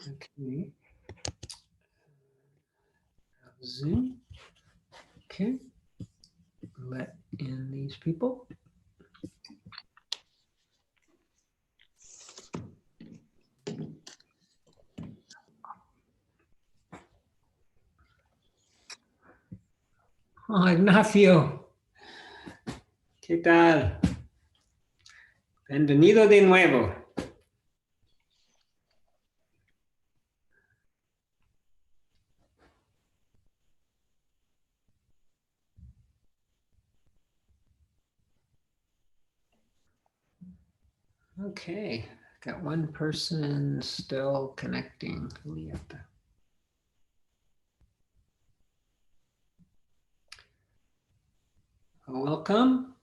Okay. Zoom. Okay. Let in these people. Oh, Ignacio. ¿Qué tal? Bienvenido de nuevo. Okay, got one person still connecting. Julieta. Welcome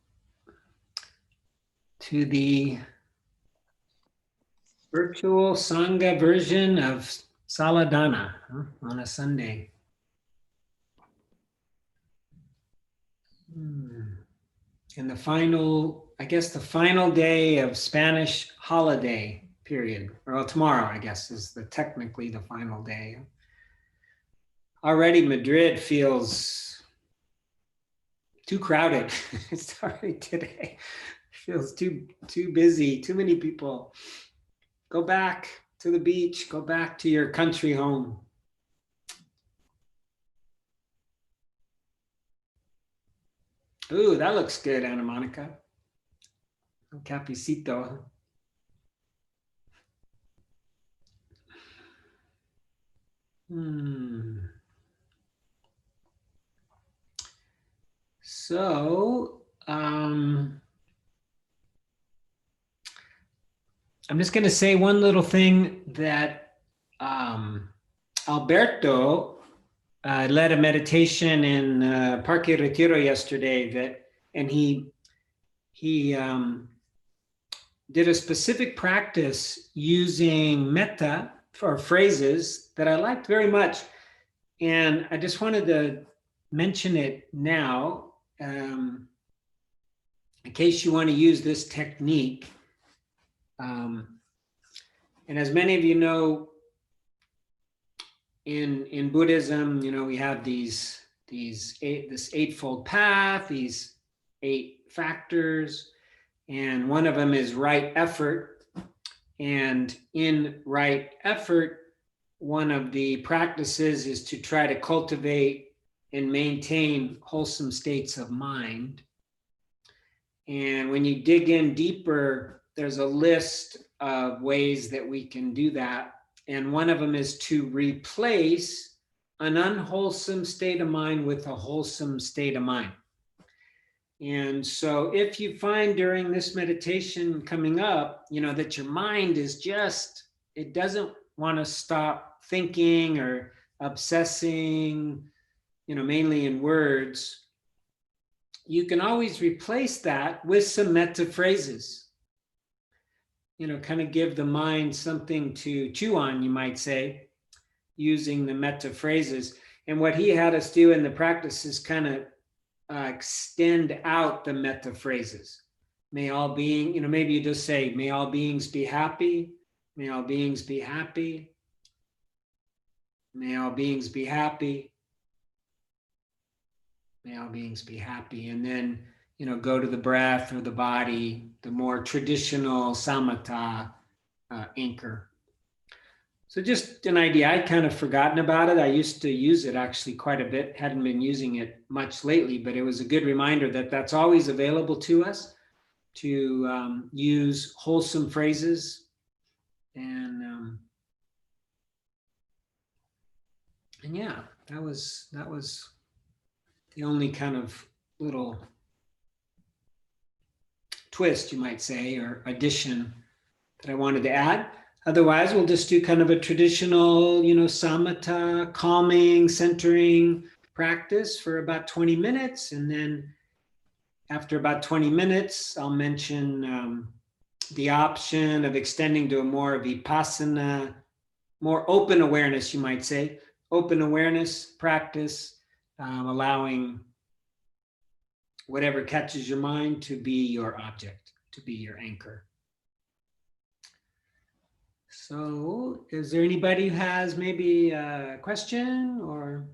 to the virtual Sangha version of Saladana on a Sunday. And the final, I guess the final day of Spanish holiday period. Well, tomorrow, I guess, is technically the final day. Already Madrid feels too crowded. It's already today. Feels too busy, too many people. Go back to the beach, go back to your country home. Ooh, that looks good, Ana Monica. Un cafecito. So, I'm just going to say one little thing that Alberto led a meditation in Parque Retiro yesterday and he did a specific practice using metta for phrases that I liked very much. And I just wanted to mention it now in case you want to use this technique. And as many of you know, in Buddhism, we have this eightfold path, these 8 factors, and one of them is right effort. And in right effort, one of the practices is to try to cultivate and maintain wholesome states of mind. And when you dig in deeper, there's a list of ways that we can do that. And one of them is to replace an unwholesome state of mind with a wholesome state of mind. And so if you find during this meditation coming up, that your mind is it doesn't want to stop thinking or obsessing, mainly in words, you can always replace that with some metta phrases. Kind of give the mind something to chew on, you might say, using the metta phrases. And what he had us do in the practice is kind of extend out the metta phrases. May all beings, maybe you just say, may all beings be happy. May all beings be happy. May all beings be happy. May all beings be happy. And then, go to the breath or the body, the more traditional samatha anchor. So just an idea. I'd kind of forgotten about it. I used to use it actually quite a bit. Hadn't been using it much lately, but it was a good reminder that that's always available to us to use wholesome phrases. And yeah, that was the only kind of little twist, you might say, or addition that I wanted to add. Otherwise, we'll just do kind of a traditional, samatha, calming, centering practice for about 20 minutes. And then after about 20 minutes, I'll mention the option of extending to a more vipassana, more open awareness, you might say, open awareness practice, allowing whatever catches your mind to be your object, to be your anchor. So is there anybody who has maybe a question or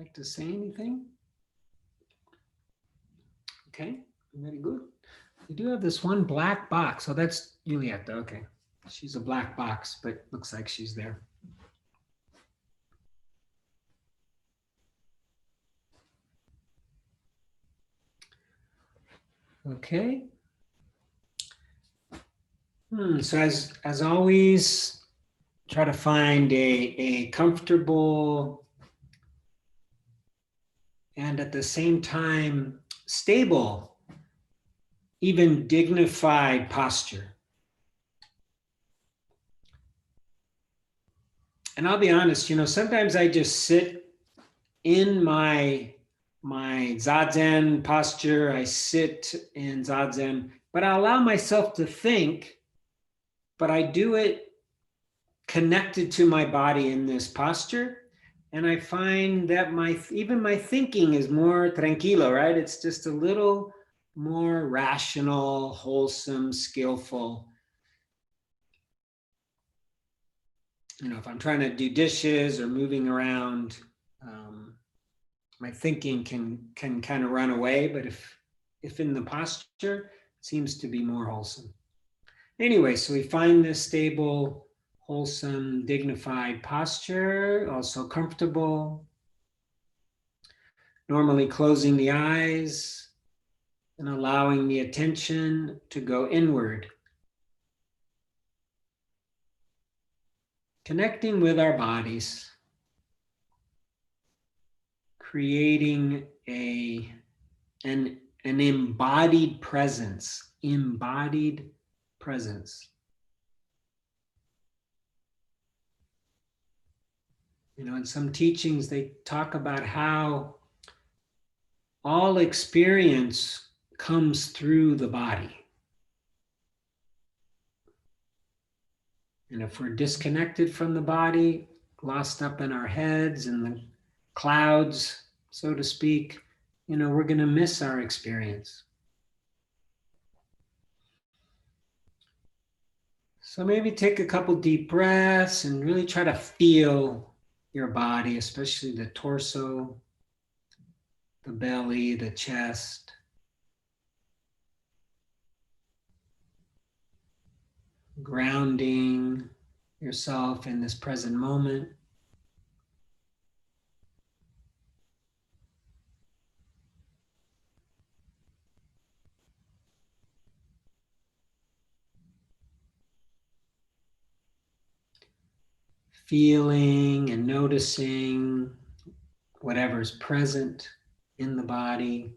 like to say anything? Okay, very good. We do have this one black box. So that's Juliet. Okay. She's a black box, but looks like she's there. Okay. So as always, try to find a comfortable and at the same time stable, even dignified posture. And I'll be honest, sometimes I just sit in my zazen posture. I sit in zazen, but I allow myself to think, but I do it connected to my body in this posture. And I find that even my thinking is more tranquilo, right? It's just a little more rational, wholesome, skillful. If I'm trying to do dishes or moving around, my thinking can kind of run away. But if in the posture, it seems to be more wholesome. Anyway, so we find this stable, wholesome, dignified posture, also comfortable. Normally closing the eyes and allowing the attention to go inward. Connecting with our bodies. Creating an embodied presence. Embodied presence. In some teachings, they talk about how all experience comes through the body. And if we're disconnected from the body, lost up in our heads and the clouds, so to speak, we're going to miss our experience. So maybe take a couple deep breaths and really try to feel your body, especially the torso, the belly, the chest. Grounding yourself in this present moment. Feeling and noticing whatever's present in the body.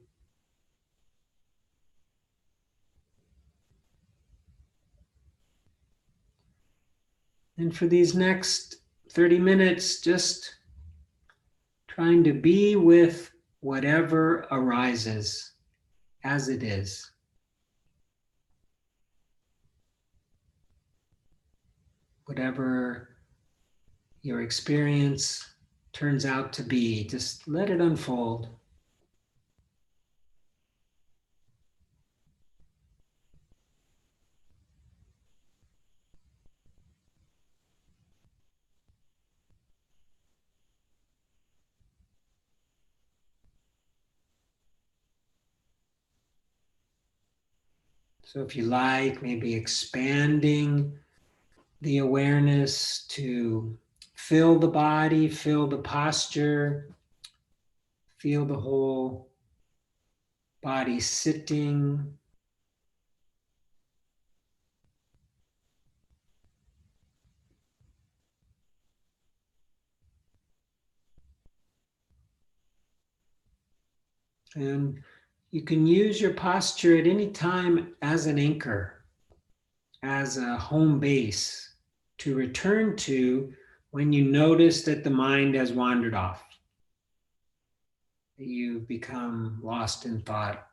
And for these next 30 minutes, just trying to be with whatever arises as it is. Whatever your experience turns out to be, just let it unfold. So if you like, maybe expanding the awareness to fill the body, feel the posture, feel the whole body sitting. And you can use your posture at any time as an anchor, as a home base to return to when you notice that the mind has wandered off, that you've become lost in thought.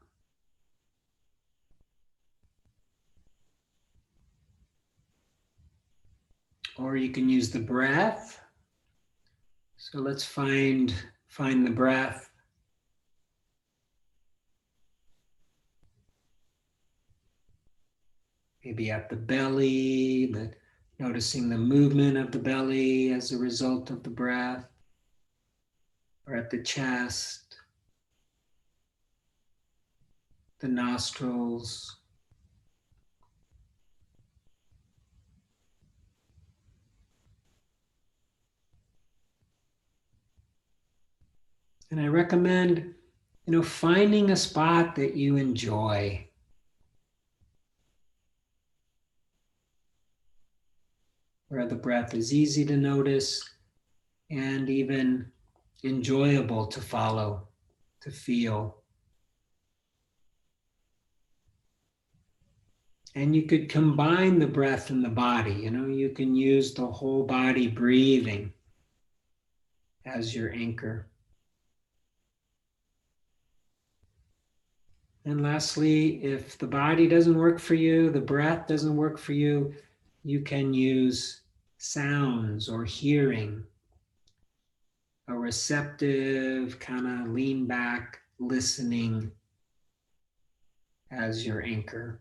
Or you can use the breath. So let's find the breath. maybe at the belly, noticing the movement of the belly as a result of the breath, or at the chest, the nostrils. And I recommend, finding a spot that you enjoy, where the breath is easy to notice and even enjoyable to follow, to feel. And you could combine the breath and the body. You can use the whole body breathing as your anchor. And lastly, if the body doesn't work for you, the breath doesn't work for you, you can use sounds or hearing, a receptive kind of lean back, listening as your anchor.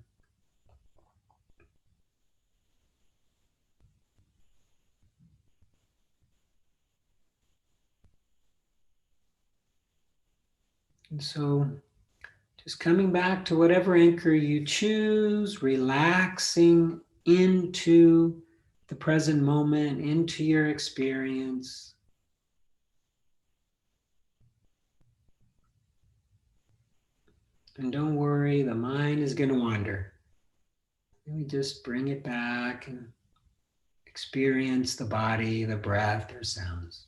And so just coming back to whatever anchor you choose, relaxing into the present moment, into your experience. And don't worry, the mind is going to wander. And we just bring it back and experience the body, the breath, or sounds.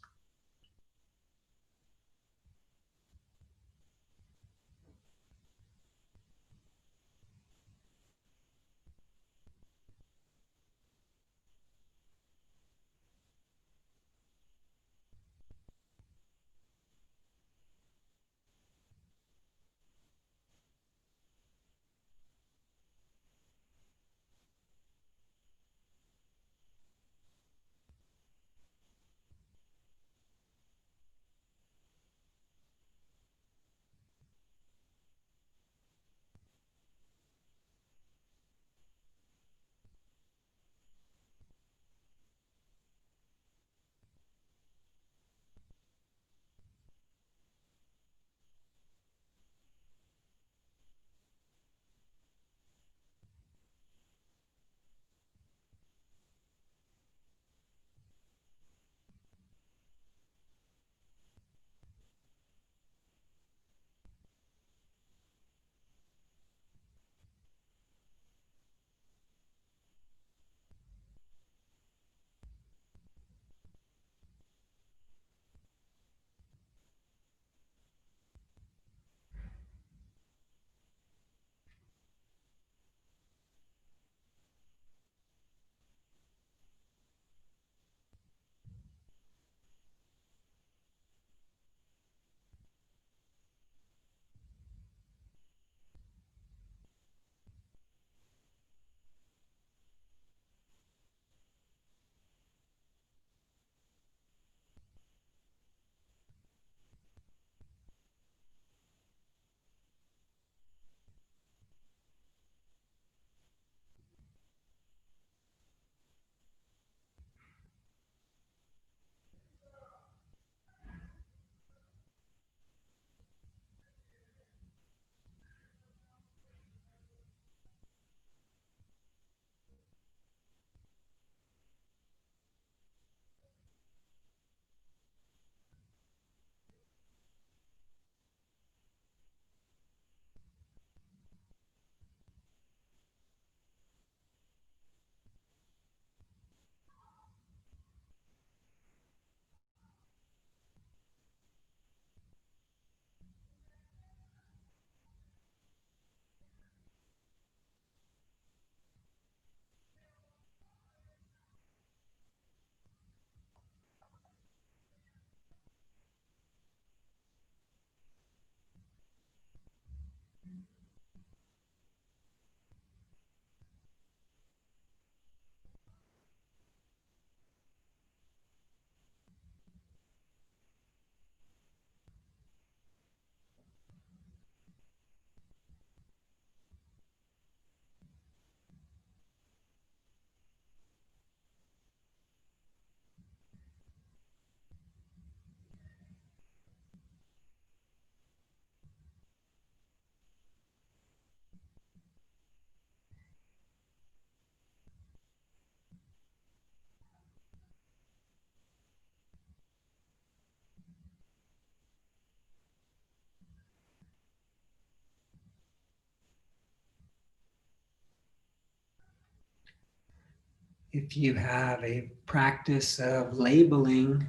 If you have a practice of labeling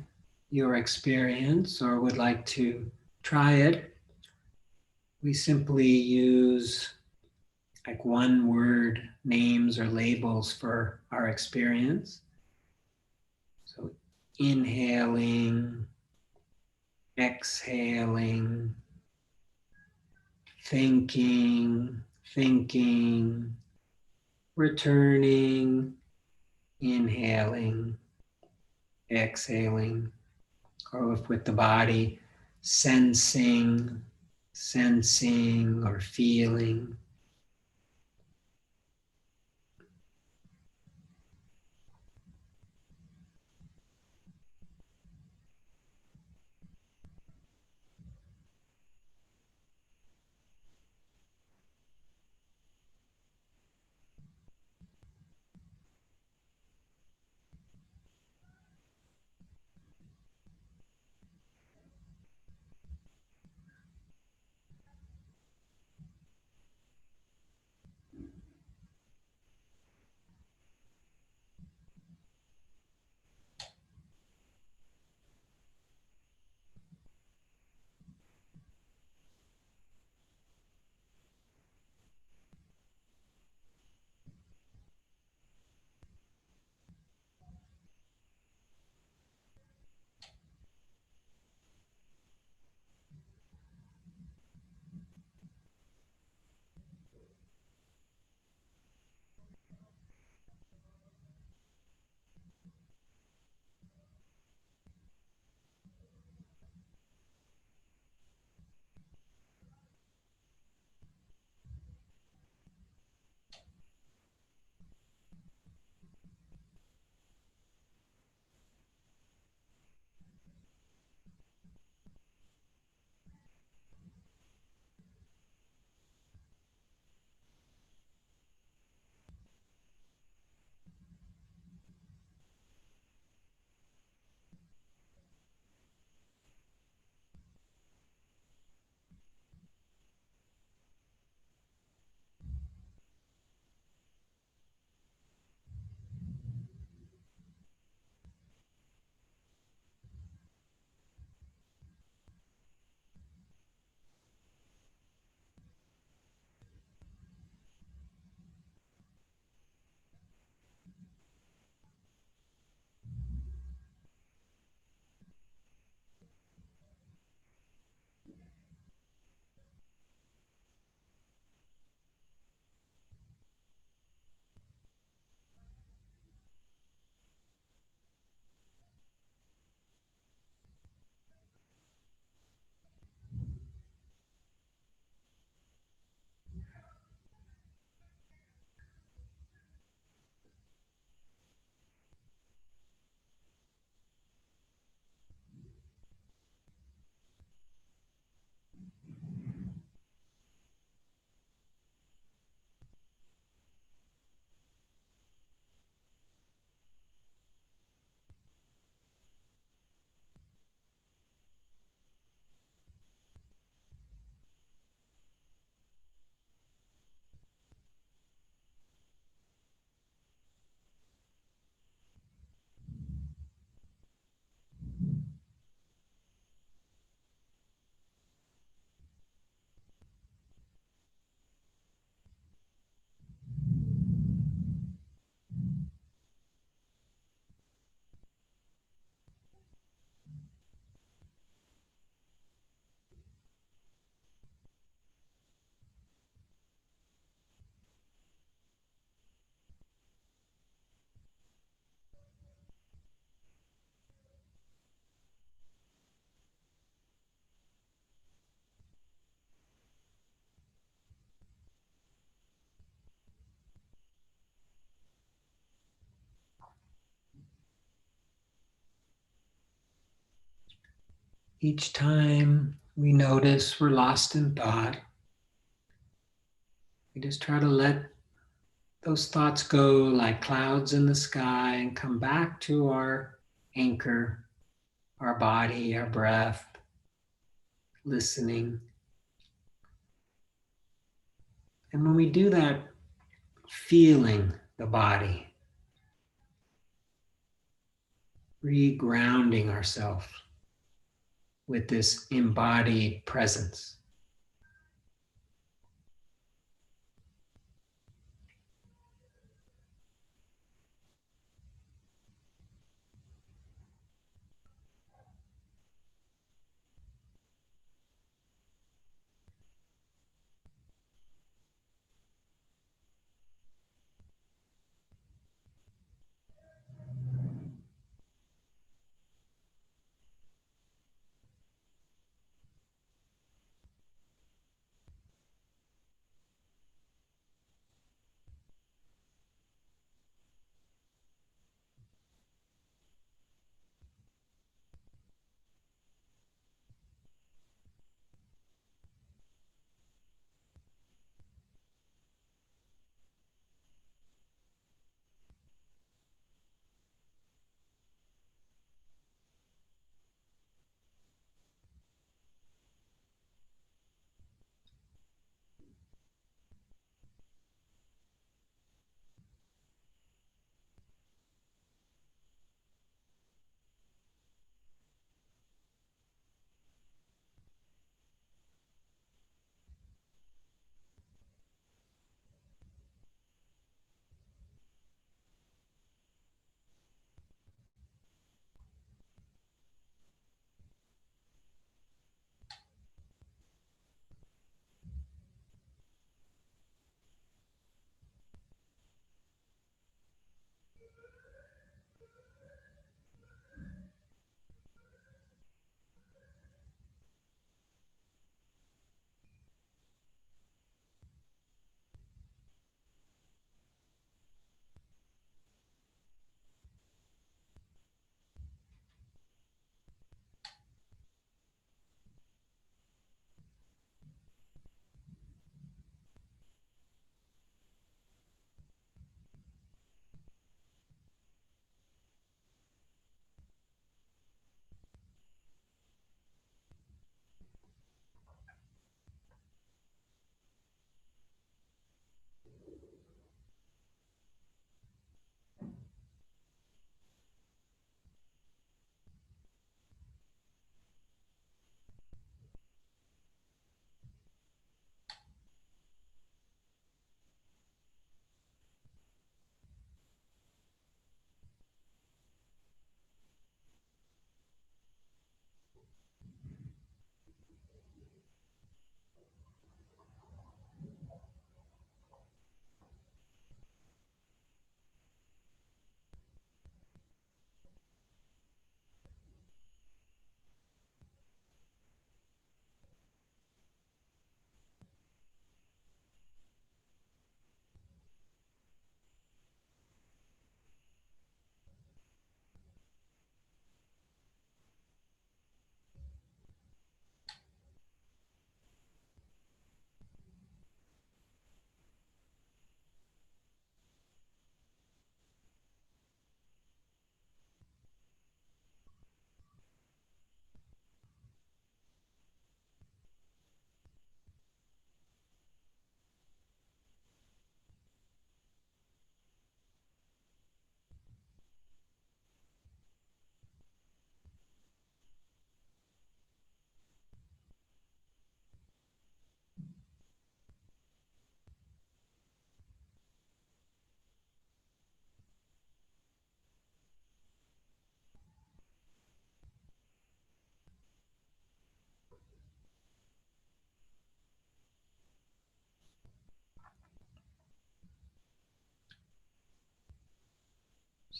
your experience or would like to try it, we simply use like one word names or labels for our experience. So inhaling, exhaling, thinking, returning, inhaling, exhaling, or if with the body, sensing or feeling. Each time we notice we're lost in thought, we just try to let those thoughts go like clouds in the sky and come back to our anchor, our body, our breath, listening. And when we do that, feeling the body, Regrounding ourselves with this embodied presence.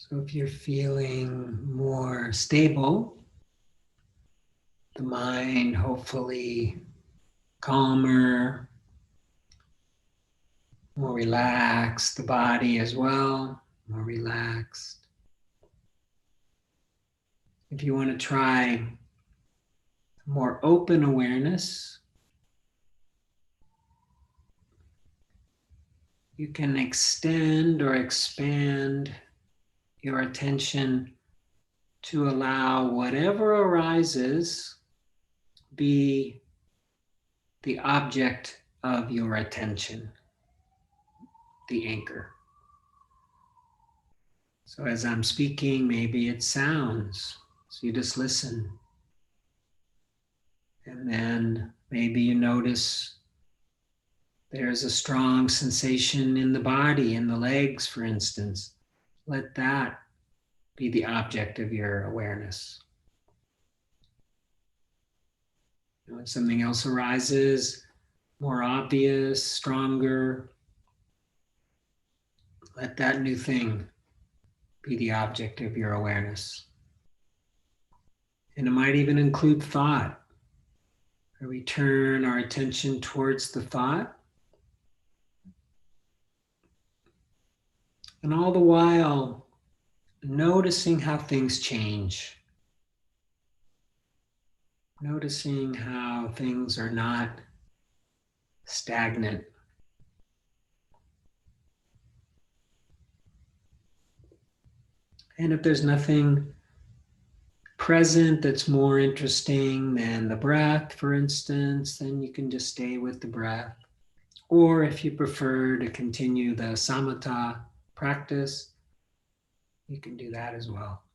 So if you're feeling more stable, the mind hopefully calmer, more relaxed, the body as well, more relaxed. If you want to try more open awareness, you can extend or expand your attention to allow whatever arises be the object of your attention, the anchor. So as I'm speaking, maybe it sounds. So you just listen. And then maybe you notice there's a strong sensation in the body, in the legs, for instance. Let that be the object of your awareness. When something else arises, more obvious, stronger, let that new thing be the object of your awareness. And it might even include thought. Where we turn our attention towards the thought, and all the while noticing how things change. Noticing how things are not stagnant. And if there's nothing present that's more interesting than the breath, for instance, then you can just stay with the breath. Or if you prefer to continue the samatha practice, you can do that as well.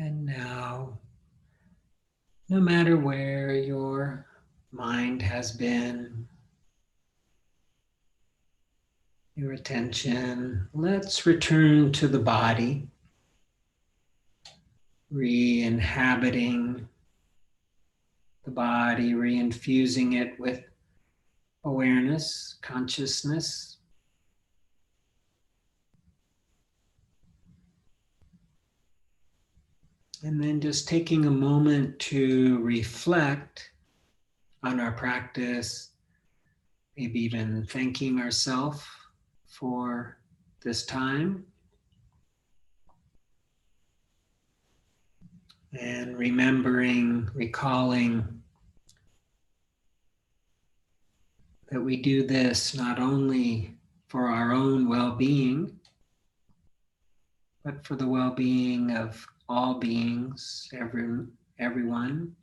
And now, no matter where your mind has been, your attention, let's return to the body, re-inhabiting the body, re-infusing it with awareness, consciousness. And then just taking a moment to reflect on our practice, maybe even thanking ourselves for this time. And remembering, recalling that we do this not only for our own well-being, but for the well-being of all beings, everyone.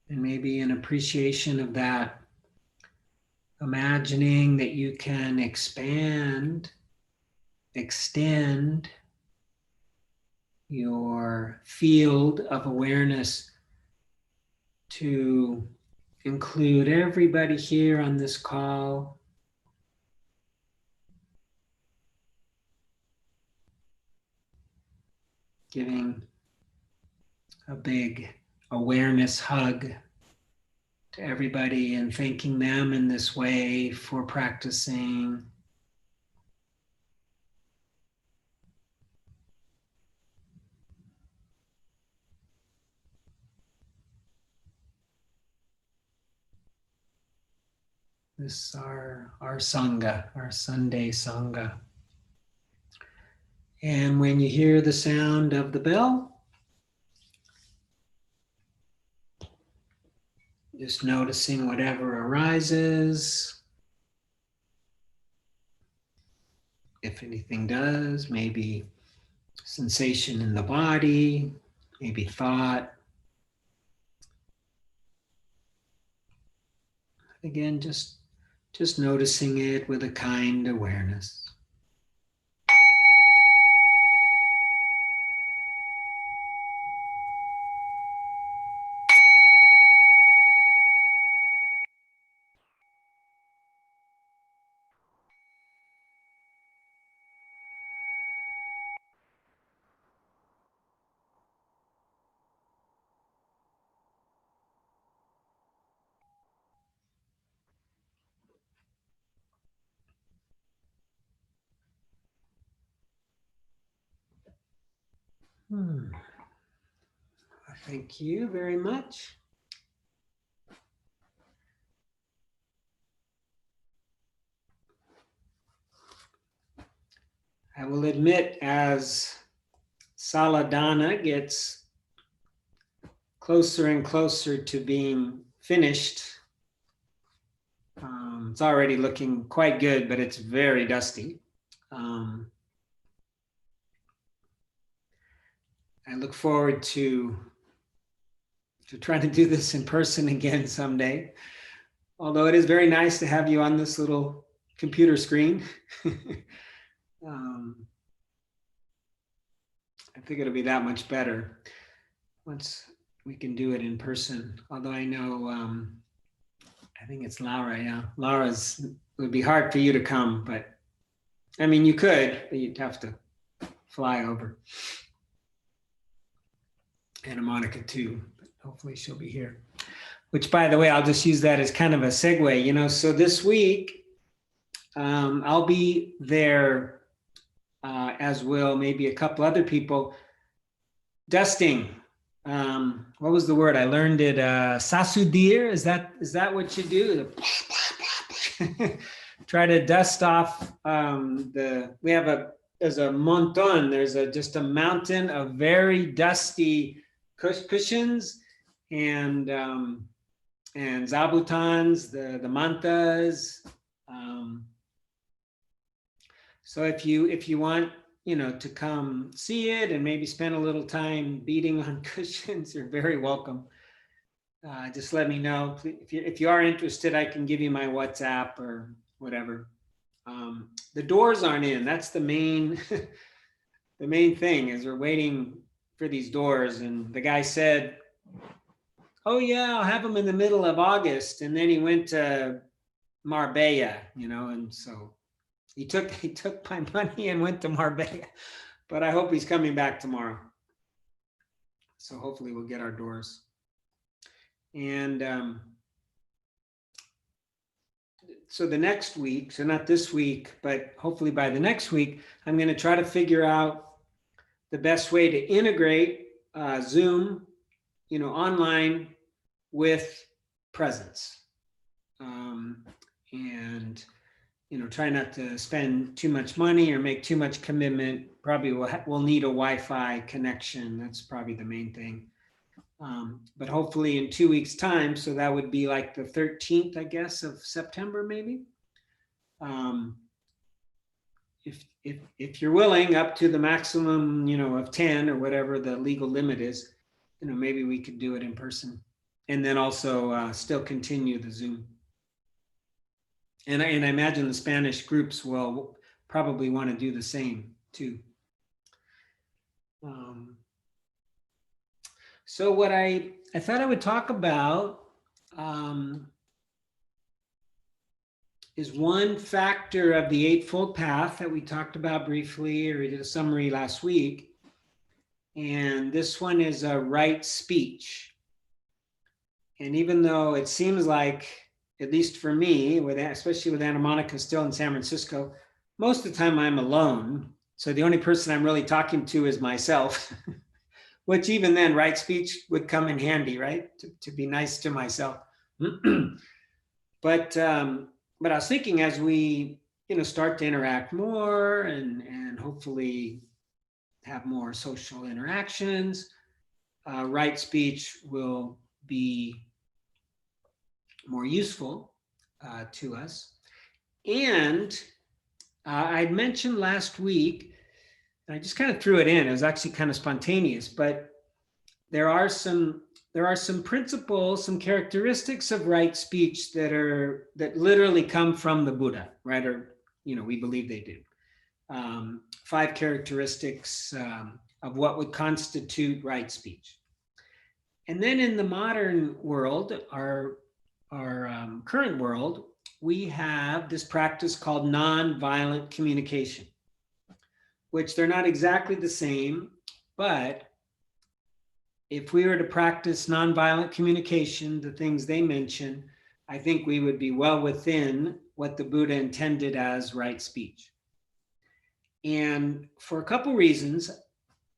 And maybe an appreciation of that, imagining that you can expand, extend your field of awareness to include everybody here on this call. Giving a big awareness hug to everybody and thanking them in this way for practicing. This is our Sangha, our Sunday Sangha. And when you hear the sound of the bell, just noticing whatever arises. If anything does, maybe sensation in the body, maybe thought. Again, just noticing it with a kind awareness. Thank you very much. I will admit, as Saladana gets closer and closer to being finished, it's already looking quite good, but it's very dusty. I look forward to trying to do this in person again someday. Although it is very nice to have you on this little computer screen. I think it'll be that much better once we can do it in person. Although I know, I think it's Laura, yeah. Laura's, it would be hard for you to come, but I mean, you could, but you'd have to fly over. And Monica too, but hopefully she'll be here. Which, by the way, I'll just use that as kind of a segue, so this week, I'll be there, as will maybe a couple other people, dusting. What was the word? I learned it, sasudir. Is that what you do? Try to dust off there's a monton, there's just a mountain of very dusty cushions and zabutans, the mantas. So if you want, to come see it and maybe spend a little time beating on cushions, you're very welcome. Just let me know. If you are interested, I can give you my WhatsApp or whatever. The doors aren't in. That's the main the main thing is we're waiting for these doors. And the guy said, "Oh yeah, I'll have them in the middle of August." And then he went to Marbella, and so he took my money and went to Marbella. But I hope he's coming back tomorrow. So hopefully we'll get our doors. And so the next week, so not this week, but hopefully by the next week, I'm going to try to figure out the best way to integrate Zoom, online with presence. And try not to spend too much money or make too much commitment. Probably we'll need a Wi-Fi connection. That's probably the main thing. But hopefully in 2 weeks' time, so that would be like the 13th, I guess, of September, maybe. If you're willing, up to the maximum, of 10 or whatever the legal limit is, maybe we could do it in person, and then also still continue the Zoom. And I imagine the Spanish groups will probably want to do the same too. So what I thought I would talk about is one factor of the Eightfold Path that we talked about briefly, or we did a summary last week. And this one is a right speech. And even though it seems like, at least for me, especially with Anna Monica still in San Francisco, most of the time I'm alone. So the only person I'm really talking to is myself, which even then, right speech would come in handy, right? To be nice to myself. But I was thinking, as we, start to interact more and hopefully have more social interactions, right speech will be more useful to us. And I mentioned last week, and I just kind of threw it in. It was actually kind of spontaneous, but there are some principles, some characteristics of right speech that literally come from the Buddha, right? Or we believe they do. 5 characteristics of what would constitute right speech. And then in the modern world, our current world, we have this practice called nonviolent communication, which they're not exactly the same, but if we were to practice nonviolent communication, the things they mention, I think we would be well within what the Buddha intended as right speech. And for a couple reasons,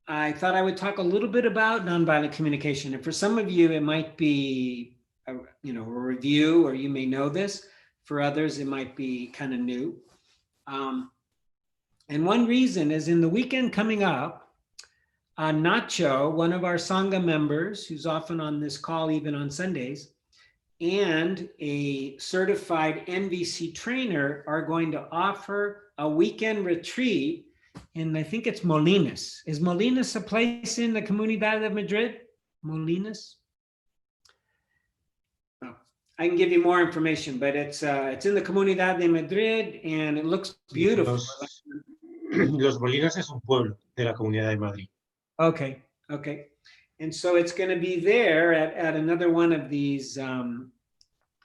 I thought I would talk a little bit about nonviolent communication. And for some of you, it might be a review, or you may know this. For others, it might be kind of new. And one reason is, in the weekend coming up, Nacho, one of our Sangha members, who's often on this call, even on Sundays, and a certified NVC trainer are going to offer a weekend retreat in, I think it's Molinas. Is Molinas a place in the Comunidad de Madrid? Molinas? Oh, I can give you more information, but it's in the Comunidad de Madrid, and it looks beautiful. Los Molinos es un pueblo de la Comunidad de Madrid. Okay. And so it's going to be there at another one of these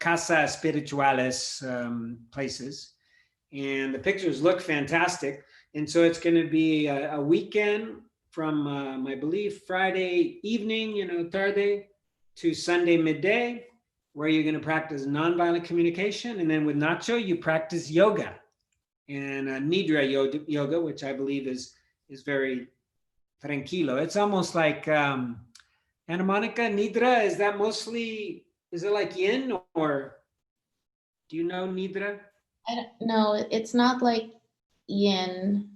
Casa Espirituales places. And the pictures look fantastic. And so it's going to be a weekend from, I believe, Friday evening, tarde, to Sunday midday, where you're going to practice nonviolent communication. And then with Nacho, you practice yoga and Nidra yoga, which I believe is very tranquilo. It's almost like Anna Monica, Nidra, is it like yin, or do you know Nidra? I don't know. It's not like yin,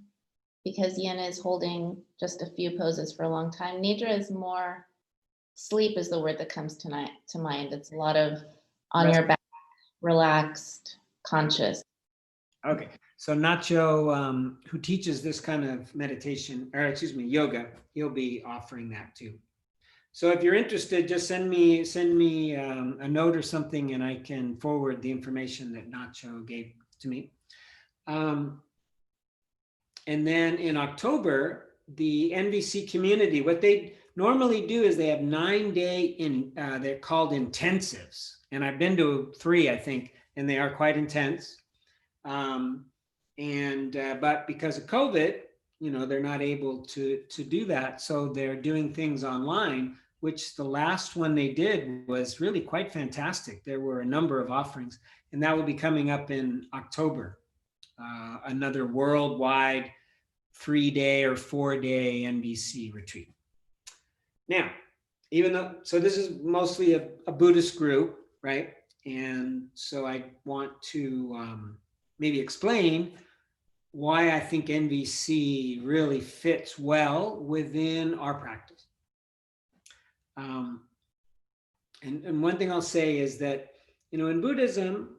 because yin is holding just a few poses for a long time. Nidra is more, sleep is the word that comes to mind. It's a lot of on your back, relaxed, conscious. Okay. So Nacho, who teaches this kind of meditation, or excuse me, yoga, he'll be offering that too. So if you're interested, just send me a note or something, and I can forward the information that Nacho to me. And then in October, the NVC community, what they normally do is they have 9-day they're called intensives. And I've been to 3, I think, and they are quite intense. But because of COVID, they're not able to do that. So they're doing things online, which the last one they did was really quite fantastic. There were a number of offerings, and that will be coming up in October. Another worldwide 3-day or 4-day NVC retreat. Now, so this is mostly a Buddhist group, right? And so I want to maybe explain why I think NVC really fits well within our practice. And one thing I'll say is that, in Buddhism,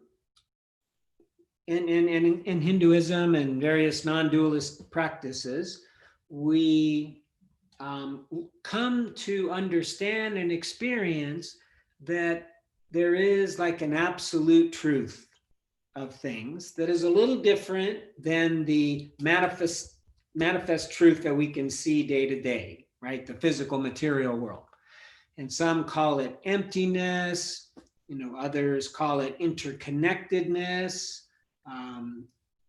and in Hinduism and various non-dualist practices, we come to understand and experience that there is like an absolute truth of things that is a little different than the manifest truth that we can see day to day, right? The physical material world. And some call it emptiness, others call it interconnectedness,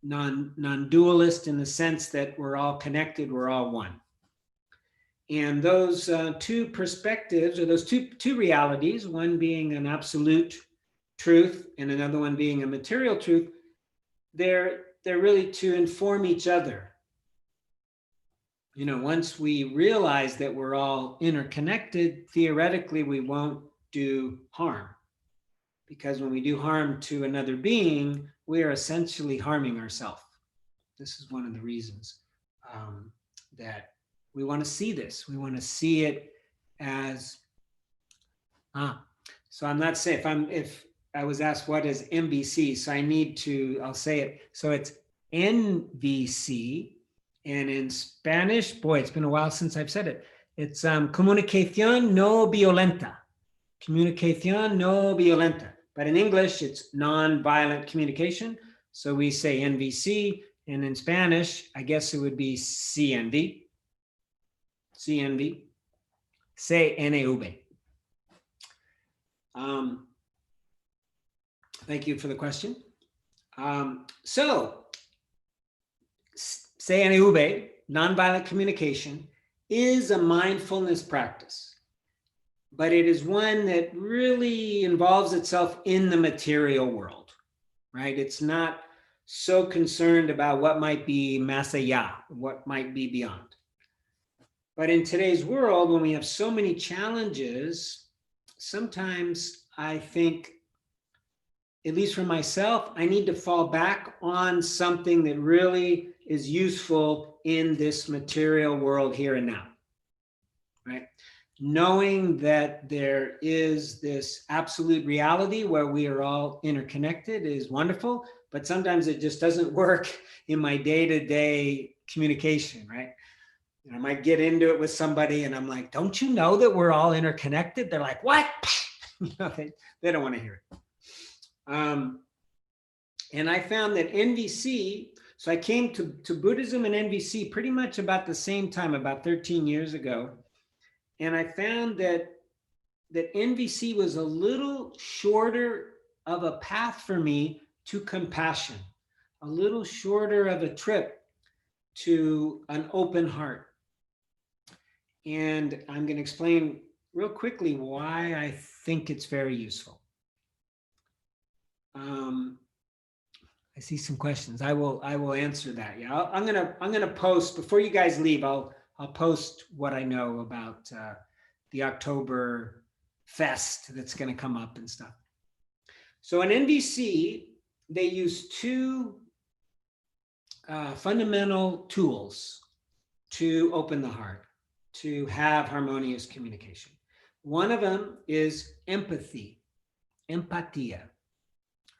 non-dualist in the sense that we're all connected, we're all one. And those two perspectives, or those two realities, one being an absolute truth and another one being a material truth, they're really to inform each other. Once we realize that we're all interconnected, theoretically we won't do harm. Because when we do harm to another being, we are essentially harming ourselves. This is one of the reasons that we want to see this. We want to see it as, so I'm not saying, if I was asked what is MBC, so I'll say it. So it's NVC, and in Spanish, boy, it's been a while since I've said it. It's comunicación no violenta. Comunicación no violenta. But in English, it's non-violent communication. So we say NVC, and in Spanish, I guess it would be CNV. CNV. CNV. Thank you for the question. So, CNV, nonviolent communication, is a mindfulness practice, but it is one that really involves itself in the material world, right? It's not so concerned about what might be más allá, what might be beyond. But in today's world, when we have so many challenges, sometimes I think, at least for myself, I need to fall back on something that really is useful in this material world here and now, right? Knowing that there is this absolute reality where we are all interconnected is wonderful, but sometimes it just doesn't work in my day-to-day communication, right? I might get into it with somebody and I'm like, don't you know that we're all interconnected? They're like, what? They don't want to hear it. And I found that NVC, so I came to Buddhism and NVC pretty much about the same time, about 13 years ago. And I found that NVC was a little shorter of a path for me to compassion, a little shorter of a trip to an open heart. And I'm going to explain real quickly why I think it's very useful. I see some questions. I will answer that. Yeah, I'm gonna post before you guys leave. I'll post what I know about the October fest that's going to come up and stuff. So in NVC, they use two fundamental tools to open the heart, to have harmonious communication. One of them is empathy, empatia,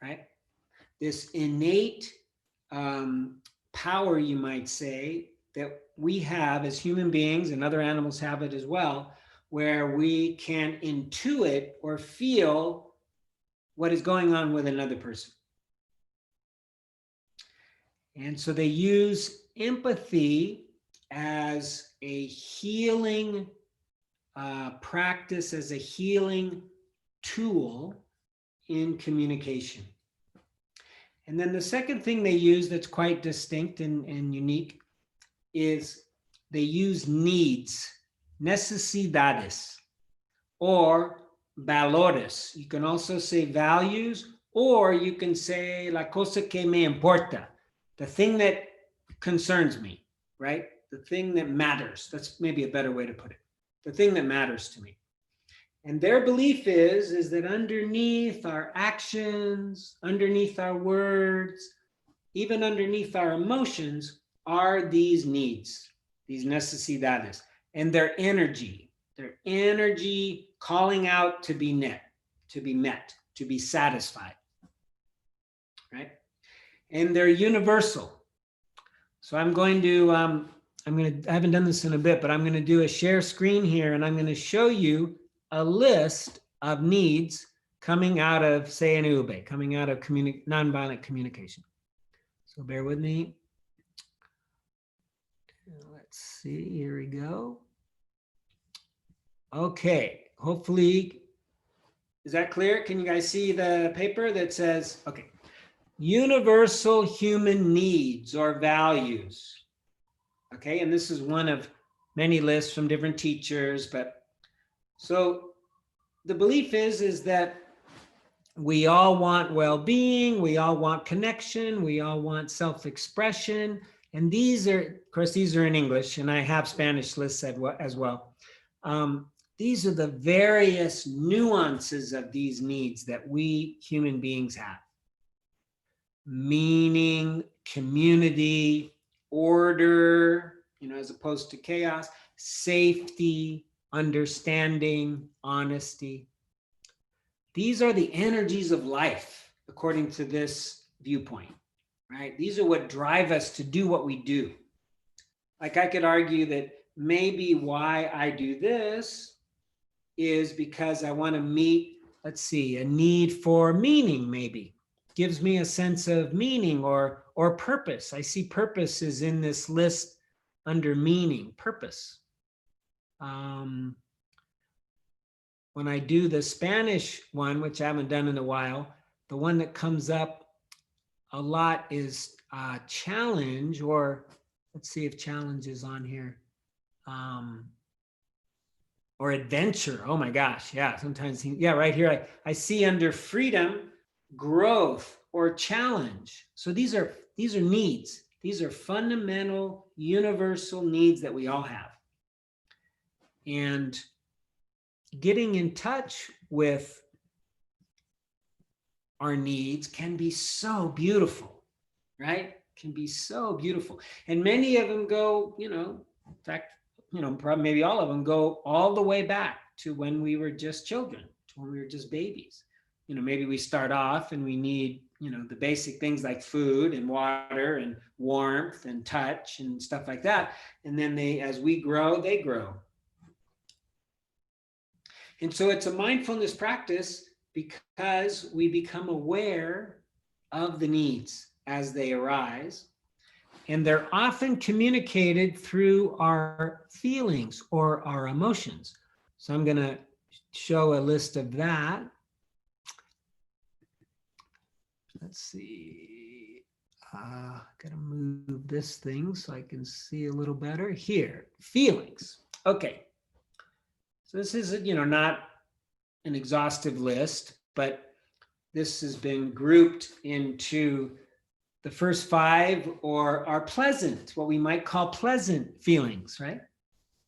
right? This innate power, you might say, that we have as human beings, and other animals have it as well, where we can intuit or feel what is going on with another person. And so they use empathy as a healing practice, as a healing tool in communication. And then the second thing they use that's quite distinct and unique is they use needs, necesidades, or valores. You can also say values, or you can say la cosa que me importa, the thing that concerns me, right? The thing that matters. That's maybe a better way to put it. The thing that matters to me. And their belief is that underneath our actions, underneath our words, even underneath our emotions are these needs, these necesidades, and their energy calling out to be met, to be satisfied, right? And they're universal. So I haven't done this in a bit, but I'm going to do a share screen here, and I'm going to show you a list of needs coming out of CNV, coming out of nonviolent communication. So bear with me. Let's see, here we go. Okay, hopefully, is that clear? Can you guys see the paper that says, okay, universal human needs or values? Okay, and this is one of many lists from different teachers, but so the belief is that we all want well-being, we all want connection, we all want self-expression, and these are, of course, these are in English, and I have Spanish lists as well. These are the various nuances of these needs that we human beings have. Meaning, community, order, as opposed to chaos, safety, understanding, honesty. These are the energies of life, according to this viewpoint, right? These are what drive us to do what we do. Like I could argue that maybe why I do this is because I want to meet, let's see, a need for meaning, maybe. Gives me a sense of meaning or purpose. I see purpose is in this list under meaning, purpose. When I do the Spanish one, which I haven't done in a while, the one that comes up a lot is challenge, or let's see if challenge is on here. Or adventure. Oh my gosh. Yeah. Sometimes, right here. I see under freedom, growth, or challenge. So these are needs. These are fundamental, universal needs that we all have. And getting in touch with our needs can be so beautiful, right? Can be so beautiful. And many of them go, in fact, probably maybe all of them go all the way back to when we were just children, to when we were just babies. Maybe we start off and we need, the basic things like food and water and warmth and touch and stuff like that. And then as we grow, they grow. And so it's a mindfulness practice because we become aware of the needs as they arise. And they're often communicated through our feelings or our emotions. So I'm going to show a list of that. Let's see. Got to move this thing so I can see a little better. Here, feelings. Okay. So this is, not an exhaustive list, but this has been grouped into the first 5 are pleasant, what we might call pleasant feelings, right?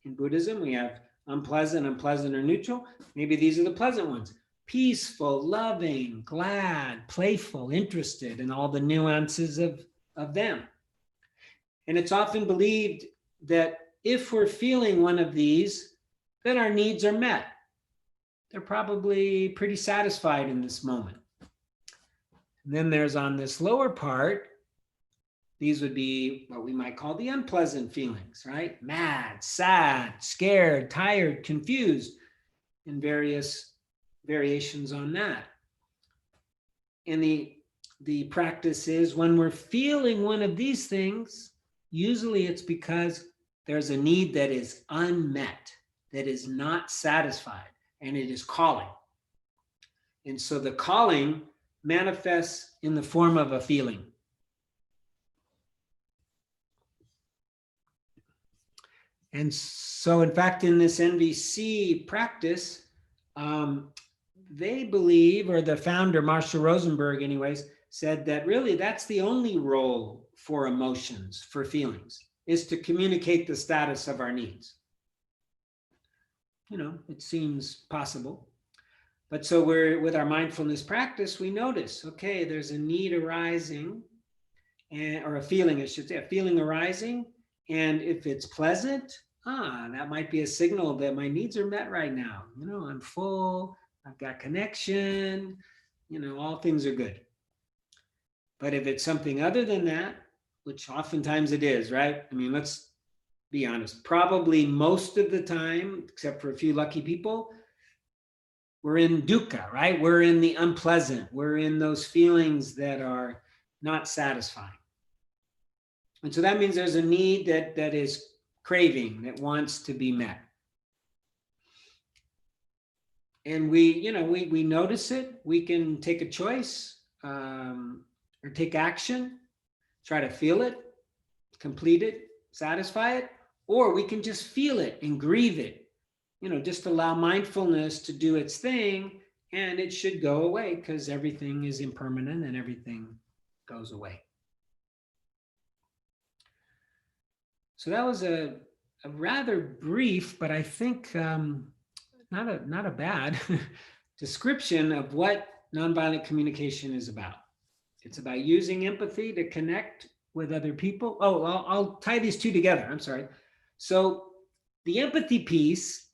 In Buddhism, we have unpleasant, or neutral. Maybe these are the pleasant ones. Peaceful, loving, glad, playful, interested in all the nuances of them. And it's often believed that if we're feeling one of these, then our needs are met. They're probably pretty satisfied in this moment. And then there's on this lower part, these would be what we might call the unpleasant feelings, right? Mad, sad, scared, tired, confused, and various variations on that. And the the practice is when we're feeling one of these things, usually it's because there's a need that is unmet, that is not satisfied, and it is calling. And so the calling manifests in the form of a feeling. And so, in fact, in this NVC practice, they believe, or the founder, Marshall Rosenberg anyways, said that really that's the only role for emotions, for feelings, is to communicate the status of our needs. You know, it seems possible. But so with our mindfulness practice, we notice, okay, there's a need arising, or a feeling, I should say, a feeling arising. And if it's pleasant, that might be a signal that my needs are met right now. You know, I'm full, I've got connection, you know, all things are good. But if it's something other than that, which oftentimes it is, right? I mean, let's be honest, probably most of the time, except for a few lucky people, we're in dukkha, right? We're in the unpleasant. We're in those feelings that are not satisfying. And so that means there's a need that is craving, that wants to be met. And we notice it. We can take a choice or take action, try to feel it, complete it, satisfy it, or we can just feel it and grieve it. You know, just allow mindfulness to do its thing, and it should go away because everything is impermanent and everything goes away. So that was a rather brief, but I think not a bad description of what nonviolent communication is about. It's about using empathy to connect with other people. Oh, I'll tie these two together. I'm sorry. So the empathy piece,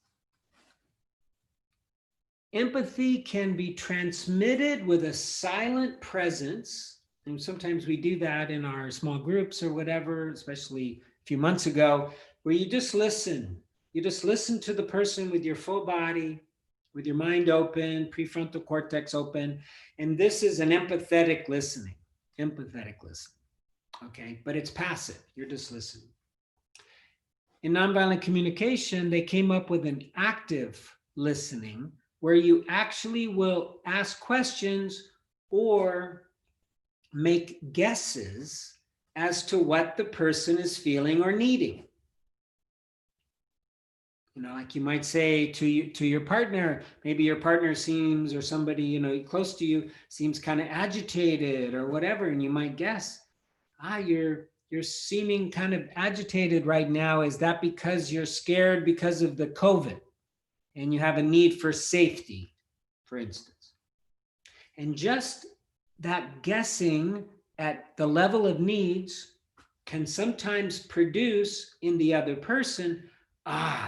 empathy can be transmitted with a silent presence. And sometimes we do that in our small groups or whatever, especially a few months ago, where you just listen. You just listen to the person with your full body, with your mind open, prefrontal cortex open. And this is an empathetic listening, okay? But it's passive, you're just listening. In nonviolent communication, they came up with an active listening where you actually will ask questions or make guesses as to what the person is feeling or needing. You know, like you might say to your partner, maybe your partner seems, or somebody, you know, close to you seems kind of agitated or whatever, and you might guess, you're seeming kind of agitated right now. Is that because you're scared because of the COVID and you have a need for safety, for instance? And just that guessing at the level of needs can sometimes produce in the other person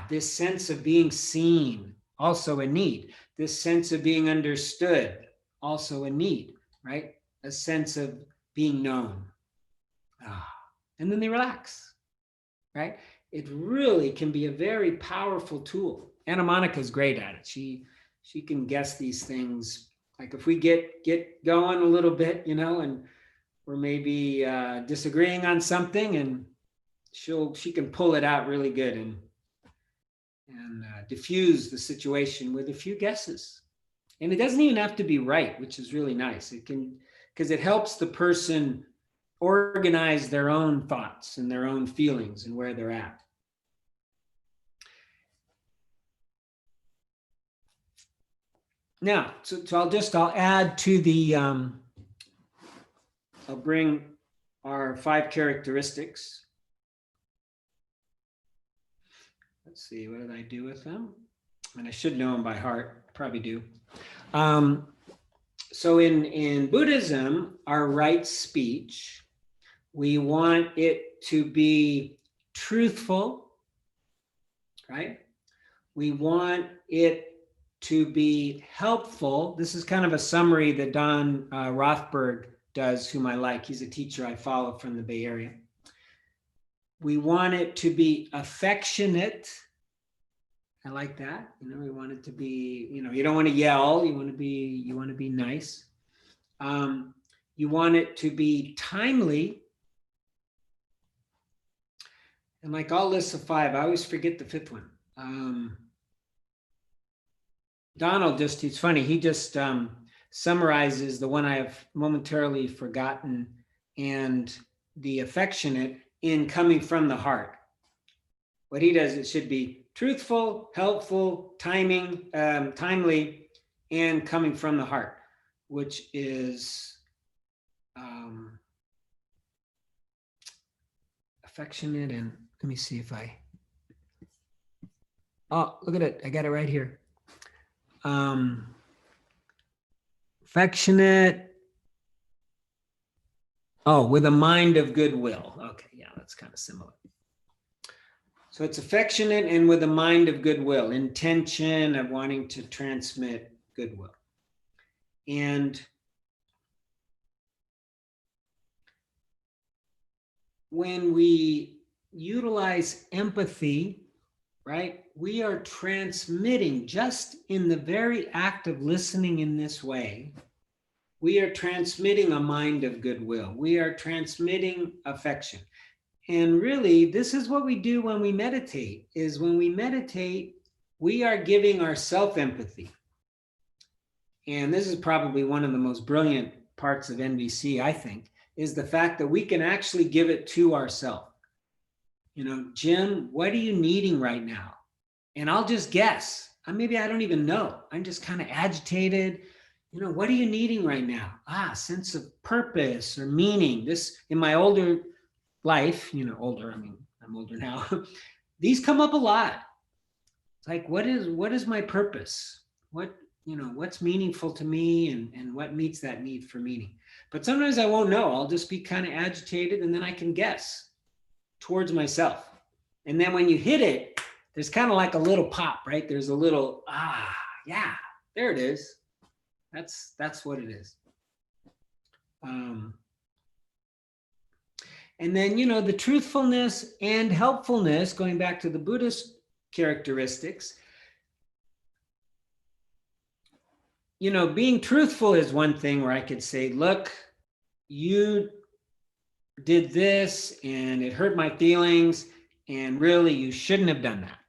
this sense of being seen, also a need. This sense of being understood, also a need, right? A sense of being known. And then they relax, right? It really can be a very powerful tool. Anna Monica's great at it. She can guess these things. Like if we get going a little bit, you know, and we're maybe disagreeing on something, and she can pull it out really good and diffuse the situation with a few guesses. And it doesn't even have to be right, which is really nice. It can, because it helps the person organize their own thoughts and their own feelings and where they're at. Now, so I'll add to the, I'll bring our 5 characteristics. Let's see, what did I do with them? And I should know them by heart, probably do. So in Buddhism, our right speech, we want it to be truthful, right? We want it to be helpful. This is kind of a summary that Don Rothberg does, whom I like. He's a teacher I follow from the Bay Area. We want it to be affectionate. I like that. You know, we want it to be, you know, you don't want to yell. You want to be nice. You You want it to be timely. And like all lists of 5, I always forget the 5th one. Donald he's funny. He just summarizes the one I have momentarily forgotten, and the affectionate in coming from the heart. What he does, it should be truthful, helpful, timely, and coming from the heart, which is affectionate. And let me see if oh, look at it. I got it right here. Affectionate. Oh, with a mind of goodwill. Okay, yeah, that's kind of similar. So it's affectionate and with a mind of goodwill, intention of wanting to transmit goodwill. And when we utilize empathy, right, we are transmitting, just in the very act of listening in this way, we are transmitting a mind of goodwill. We are transmitting affection. And really, this is what we do when we meditate, is when we meditate, we are giving ourself empathy. And this is probably one of the most brilliant parts of NVC, I think, is the fact that we can actually give it to ourselves. You know, Jim, what are you needing right now? And I'll just guess. Maybe I don't even know. I'm just kind of agitated. You know, what are you needing right now? Sense of purpose or meaning. This, in my older life, you know, older, I mean, I'm older now. These come up a lot. It's like, what is my purpose? What, you know, what's meaningful to me, and what meets that need for meaning? But sometimes I won't know. I'll just be kind of agitated, and then I can guess towards myself. And then when you hit it, there's kind of like a little pop, right? There's a little, yeah, there it is. That's what it is. And then, you know, the truthfulness and helpfulness, going back to the Buddhist characteristics, you know, being truthful is one thing where I could say, look, you did this and it hurt my feelings, and really you shouldn't have done that.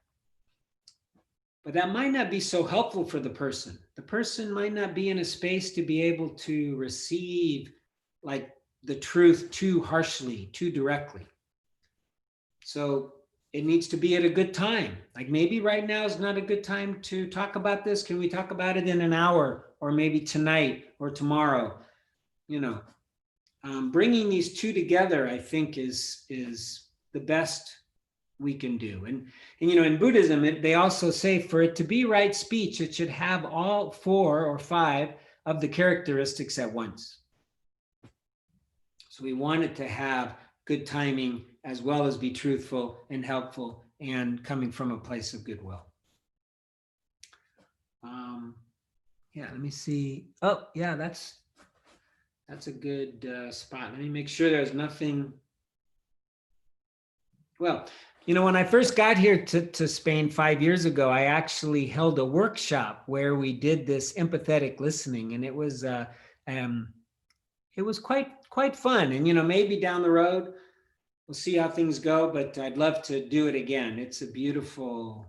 But that might not be so helpful for the person. The person might not be in a space to be able to receive like the truth too harshly, too directly. So it needs to be at a good time. Like maybe right now is not a good time to talk about this. Can we talk about it in an hour, or maybe tonight or tomorrow? You know, bringing these two together, I think, is the best we can do. And you know, in Buddhism, they also say for it to be right speech, it should have all 4 or 5 of the characteristics at once. So we want it to have good timing, as well as be truthful and helpful and coming from a place of goodwill. Yeah, let me see. Oh, yeah, that's a good spot. Let me make sure there's nothing. Well, you know, when I first got here to Spain 5 years ago, I actually held a workshop where we did this empathetic listening, and it was quite fun. And you know, maybe down the road we'll see how things go, but I'd love to do it again. It's a beautiful,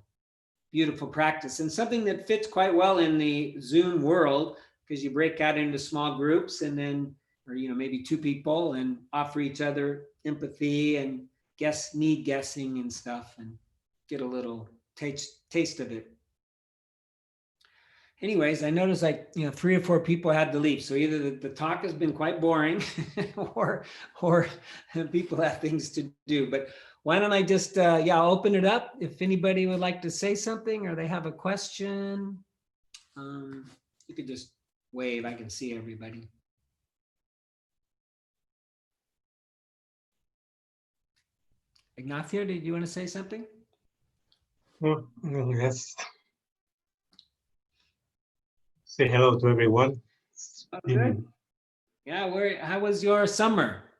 beautiful practice, and something that fits quite well in the Zoom world, because you break out into small groups, and then, or you know, maybe 2 people, and offer each other empathy and need guessing and stuff, and get a little taste of it. Anyways, I noticed like, you know, 3 or 4 people had to leave. So either the talk has been quite boring or people have things to do. But why don't I just, I'll open it up. If anybody would like to say something or they have a question, you could just wave. I can see everybody. Ignacio, did you want to say something? No, yes. Say hello to everyone. Oh, good. Yeah, how was your summer?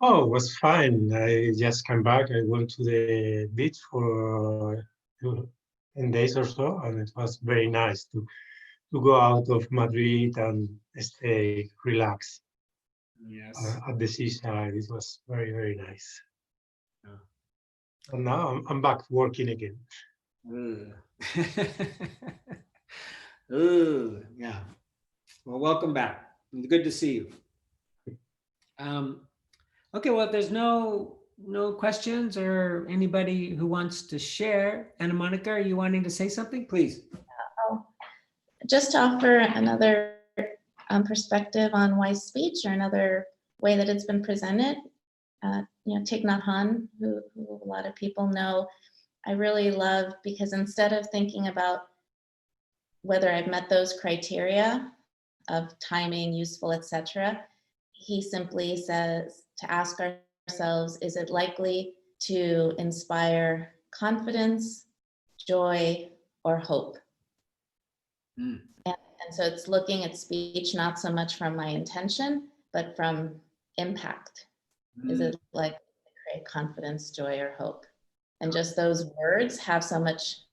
Oh, it was fine. I just came back. I went to the beach for 10 days or so, and it was very nice to go out of Madrid and stay relaxed. Yes. at the seaside. It was very, very nice. Yeah. And now I'm back working again. Ugh. Ooh, yeah. Well, welcome back. Good to see you. Um, okay, well, if there's no questions or anybody who wants to share, Anna Monica, are you wanting to say something? Please. Oh, just to offer another perspective on wise speech, or another way that it's been presented. Thich Nhat Hanh, who a lot of people know, I really love, because instead of thinking about whether I've met those criteria of timing, useful, etc., he simply says to ask ourselves, is it likely to inspire confidence, joy, or hope? Mm. And so it's looking at speech not so much from my intention, but from impact. Is Mm. it like to create confidence, joy, or hope? And just those words have so much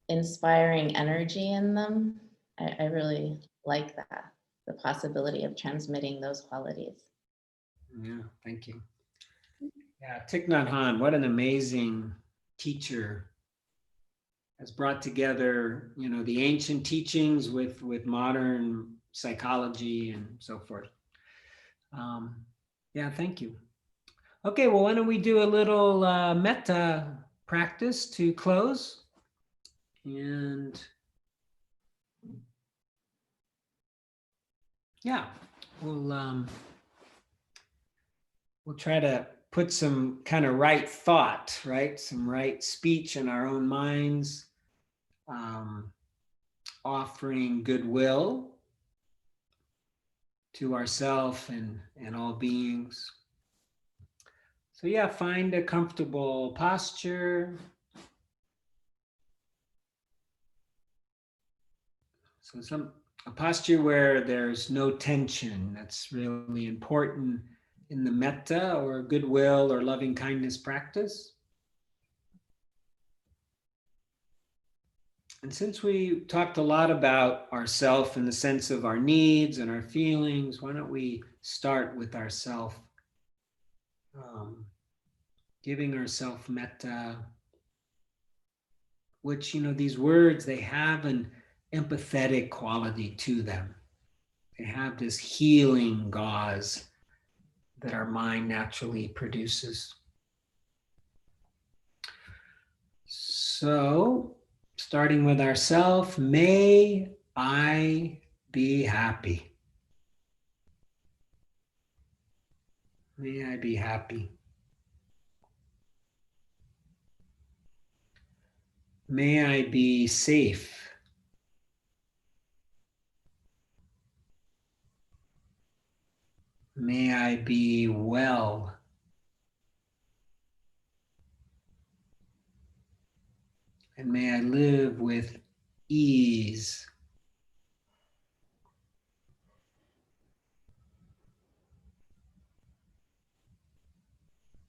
inspiring energy in them. I really like that, the possibility of transmitting those qualities. Yeah, thank you. Yeah, Thich Nhat Hanh, what an amazing teacher. Has brought together, the ancient teachings with modern psychology and so forth. Yeah, thank you. Okay, well, why don't we do a little metta practice to close? And yeah, we'll try to put some kind of right thought, right? Some right speech in our own minds, offering goodwill to ourself and all beings. So yeah, find a comfortable posture. So a posture where there's no tension. That's really important in the metta or goodwill or loving kindness practice. And since we talked a lot about ourself in the sense of our needs and our feelings, why don't we start with ourself, giving ourself metta, which, these words, they have an empathetic quality to them. They have this healing gauze that our mind naturally produces. So, starting with ourself, may I be happy. May I be happy. May I be safe. May I be well. And may I live with ease.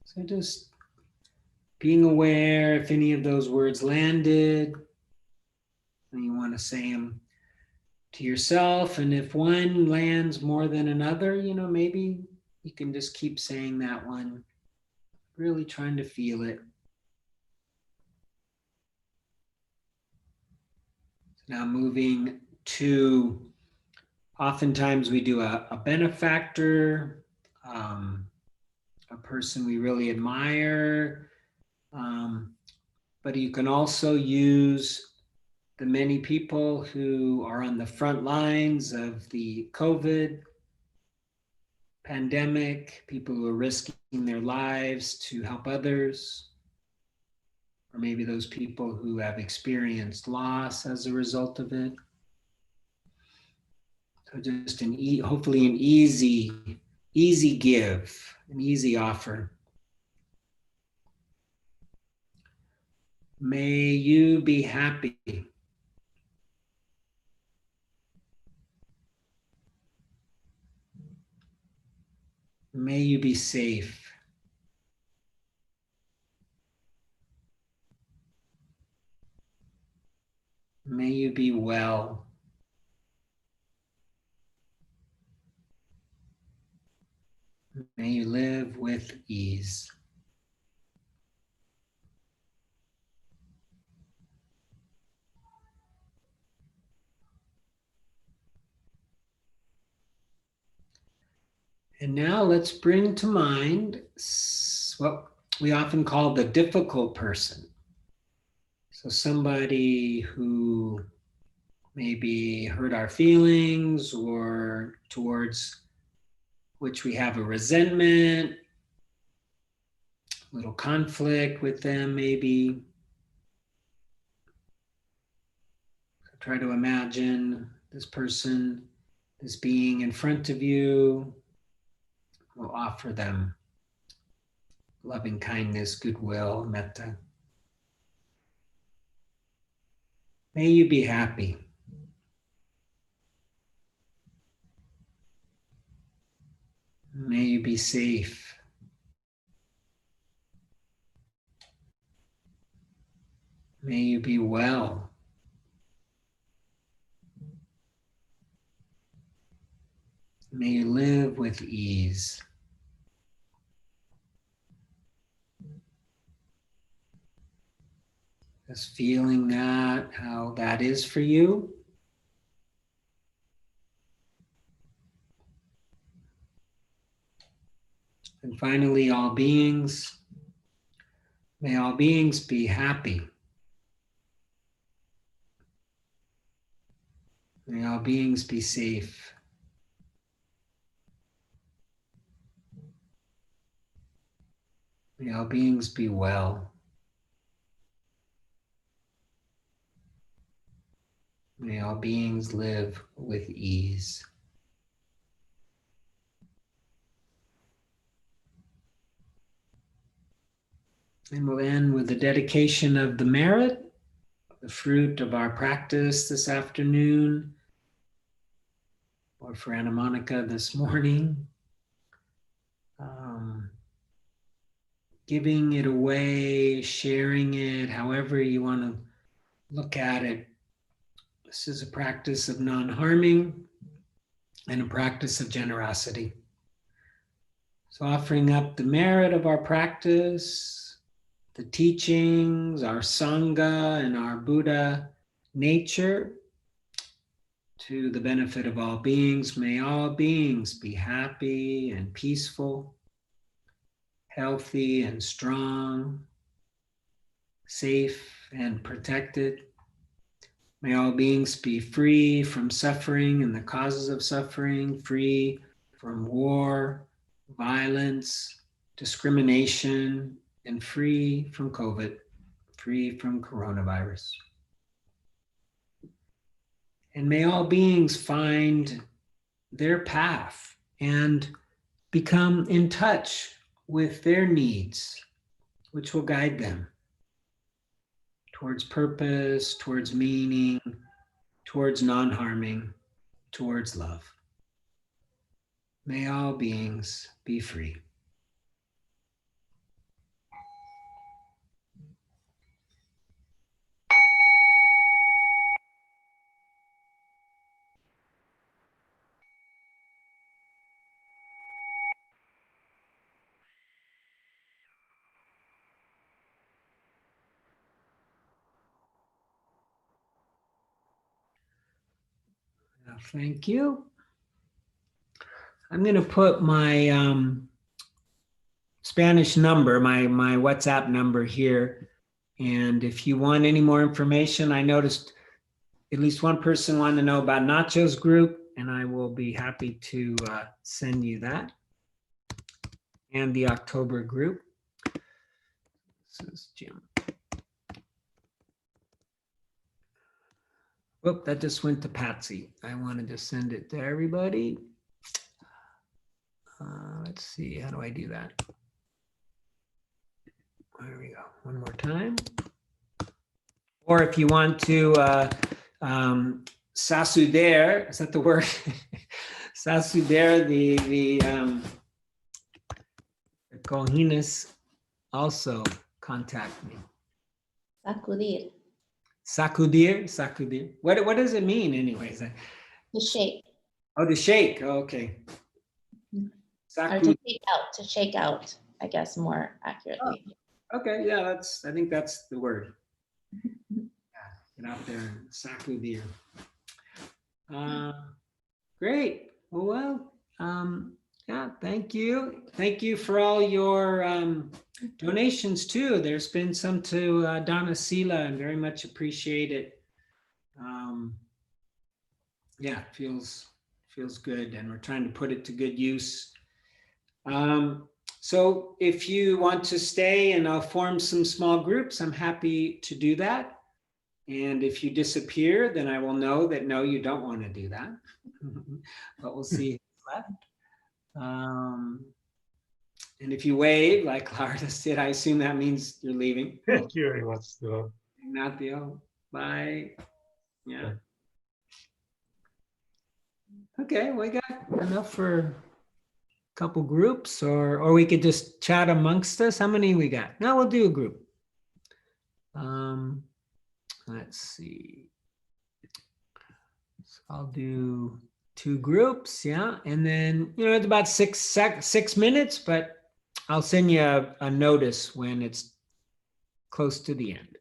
So just being aware if any of those words landed, and you want to say them to yourself. And if one lands more than another, maybe you can just keep saying that one, really trying to feel it. Now moving to, oftentimes we do a benefactor, a person we really admire, but you can also use the many people who are on the front lines of the COVID pandemic, people who are risking their lives to help others, or maybe those people who have experienced loss as a result of it. So just hopefully an easy give, an easy offer. May you be happy. May you be safe. May you be well. May you live with ease. And now let's bring to mind what we often call the difficult person. So somebody who maybe hurt our feelings or towards which we have a resentment, a little conflict with them maybe. So try to imagine this person, this being in front of you. Will offer them loving kindness, goodwill, metta. May you be happy. May you be safe. May you be well. May you live with ease. Just feeling that, how that is for you. And finally, all beings, may all beings be happy. May all beings be safe. May all beings be well. May all beings live with ease. And we'll end with the dedication of the merit, the fruit of our practice this afternoon, or for Anna Monica this morning. Giving it away, sharing it, however you want to look at it. This is a practice of non-harming and a practice of generosity. So offering up the merit of our practice, the teachings, our Sangha, and our Buddha nature to the benefit of all beings. May all beings be happy and peaceful, healthy and strong, safe and protected. May all beings be free from suffering and the causes of suffering, free from war, violence, discrimination, and free from COVID, free from coronavirus. And may all beings find their path and become in touch with their needs, which will guide them towards purpose, towards meaning, towards non-harming, towards love. May all beings be free. Thank you. I'm going to put my Spanish number, my WhatsApp number here. And if you want any more information, I noticed at least one person wanted to know about Nacho's group, and I will be happy to send you that. And the October group. This is Jim. Whoop, that just went to Patsy. I wanted to send it to everybody. Let's see, how do I do that? There we go, one more time. Or if you want to, sasuder, is that the word? Sasuder, the Cojinas, also contact me. Sacudir, Sacudir. What does it mean anyways? to shake. Oh, to shake, okay. Saku. to shake out, I guess, more accurately. Okay, yeah, I think that's the word. Yeah, get out there and saku deer. Great. Well, yeah, thank you. Thank you for all your donations too. There's been some to Donna Sila, and very much appreciate it. Yeah, feels good, and we're trying to put it to good use. So if you want to stay and I'll form some small groups, I'm happy to do that. And if you disappear, then I will know that no, you don't want to do that. But we'll see who's left. And if you wave like Lardis did, I assume that means you're leaving. Thank you very much. So, Ignacio, bye. Yeah. Okay, we got enough for a couple groups, or we could just chat amongst us. How many we got? No, we'll do a group. Let's see. So I'll do 2 groups, yeah, and then it's about 6 minutes, but I'll send you a notice when it's close to the end.